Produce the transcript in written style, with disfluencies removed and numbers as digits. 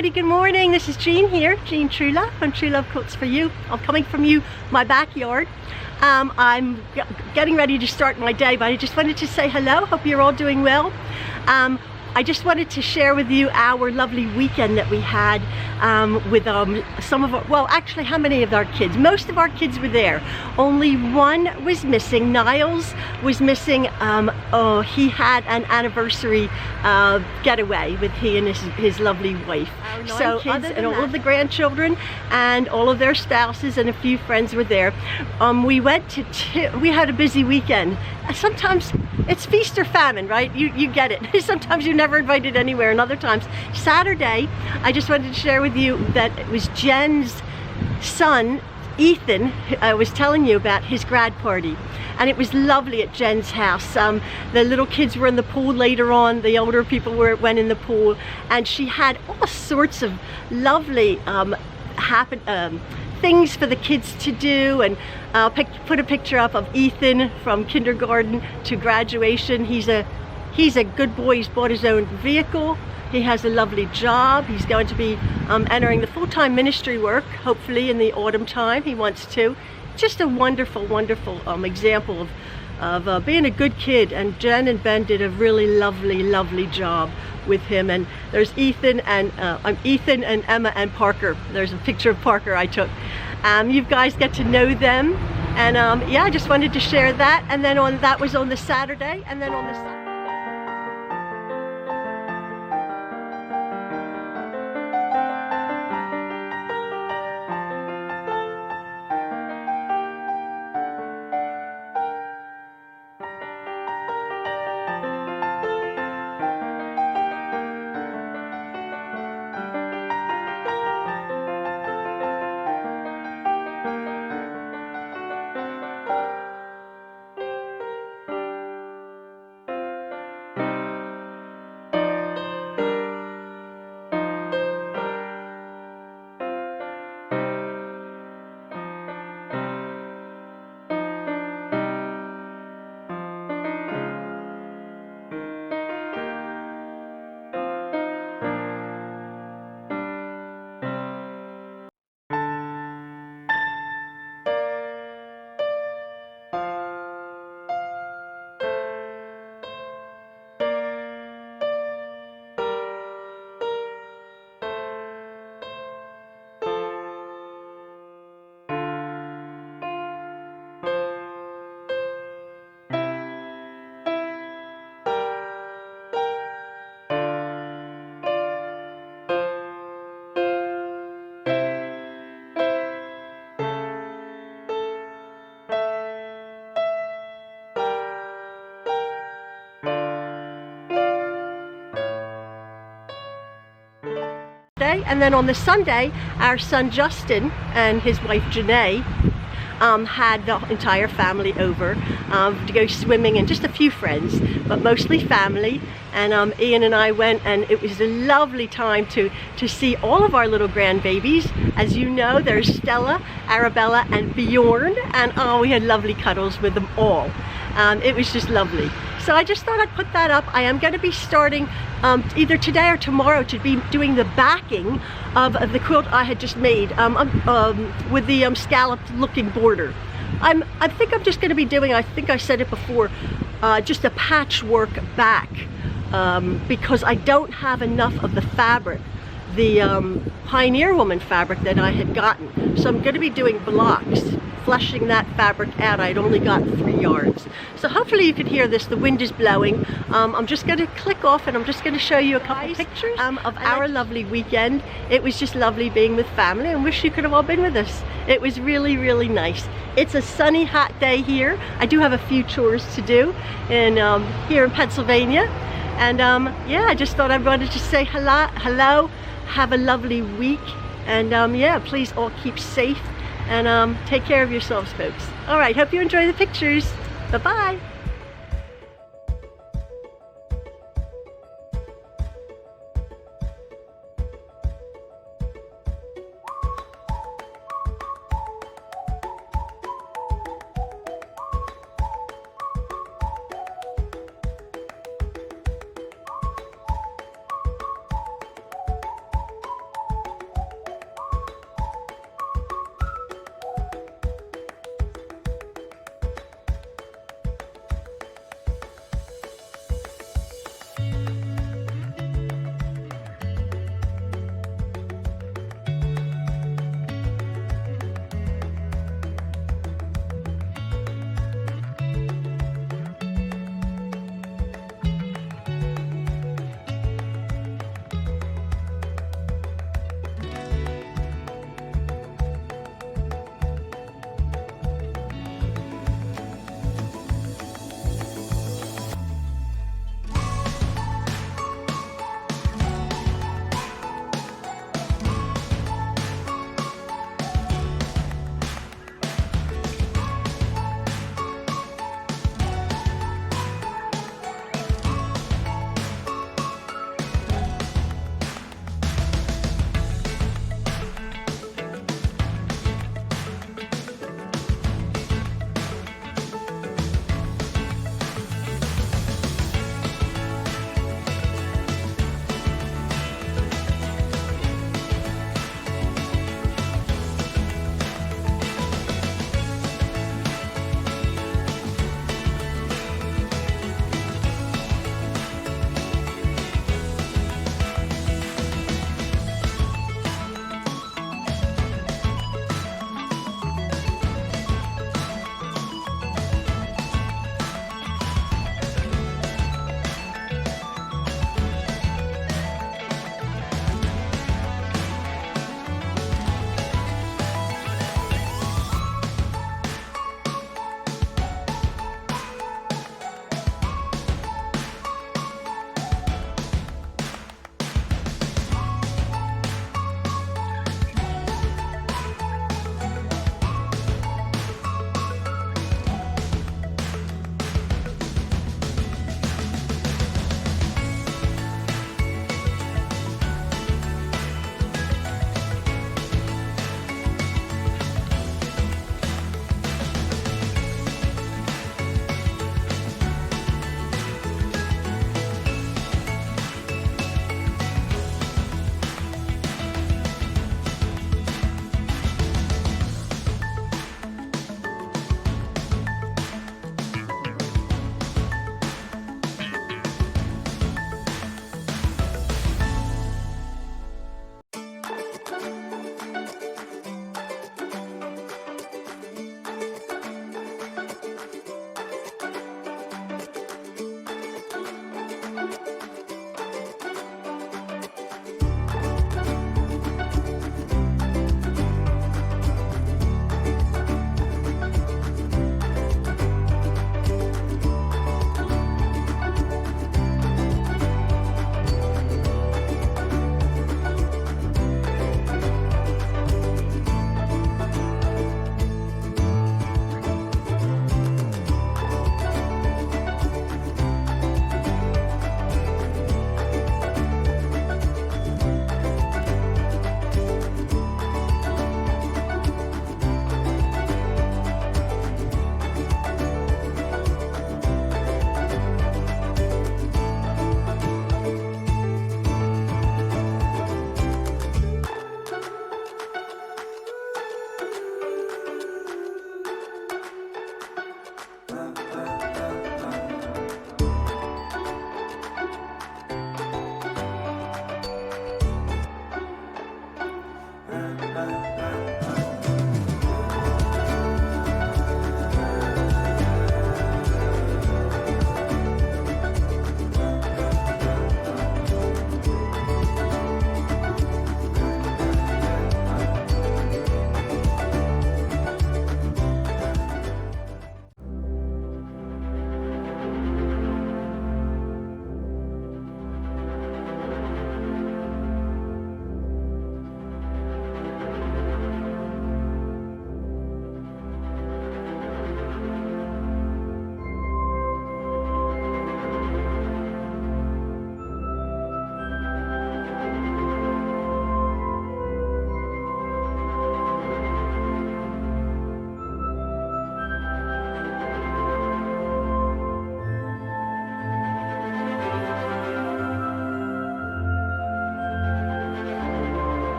everybody, good morning. This is Jean here, Jean Truelove from Truelove Quilts for You. I'm coming from my backyard. I'm getting ready to start my day, but I just wanted to say hello. Hope you're all doing well. I just wanted to share with you our lovely weekend that we had with some of our, well, actually, how many of our kids? Most of our kids were there. Only one was missing. Nyles was missing. He had an anniversary getaway with he and his lovely wife. So kids and all of the grandchildren and all of their spouses and a few friends were there. We had a busy weekend. Sometimes it's feast or famine, right? You get it. Sometimes you're never invited anywhere, and other times. Saturday, I just wanted to share with you that it was Jen's son, Ethan, I was telling you about his grad party. And it was lovely at Jen's house. The little kids were in the pool later on. The older people went in the pool. And she had all sorts of lovely things for the kids to do. And I'll put a picture up of Ethan from kindergarten to graduation. He's a good boy. He's bought his own vehicle. He has a lovely job. He's going to be entering the full-time ministry work, hopefully in the autumn time. He wants to. Just a wonderful, wonderful example of being a good kid. And Jen and Ben did a really lovely, lovely job with him. And there's Ethan and Emma and Parker. There's a picture of Parker I took. You guys get to know them. And yeah, I just wanted to share that. And then that was on the Saturday. And then on the Sunday. And then on the Sunday, our son Justin and his wife Janae had the entire family over to go swimming, and just a few friends, but mostly family. And Ian and I went, and it was a lovely time to see all of our little grandbabies. As you know, there's Stella, Arabella, and Bjorn, and we had lovely cuddles with them all. It was just lovely. So I just thought I'd put that up. I am going to be starting either today or tomorrow to be doing the backing of the quilt I had just made with the scalloped looking border. I think I'm just going to be doing, I think I said it before, just a patchwork back because I don't have enough of the fabric, the Pioneer Woman fabric that I had gotten. So I'm going to be doing blocks, fleshing that fabric out. I'd only got 3 yards. So hopefully you can hear this. The wind is blowing. I'm just going to click off and I'm just going to show you a couple pictures of our lovely weekend. It was just lovely being with family, and wish you could have all been with us. It was really, really nice. It's a sunny, hot day here. I do have a few chores to do here in Pennsylvania. And yeah, I just thought I wanted to say hello, have a lovely week. And yeah, please all keep safe. And take care of yourselves, folks. All right, hope you enjoy the pictures. Bye-bye.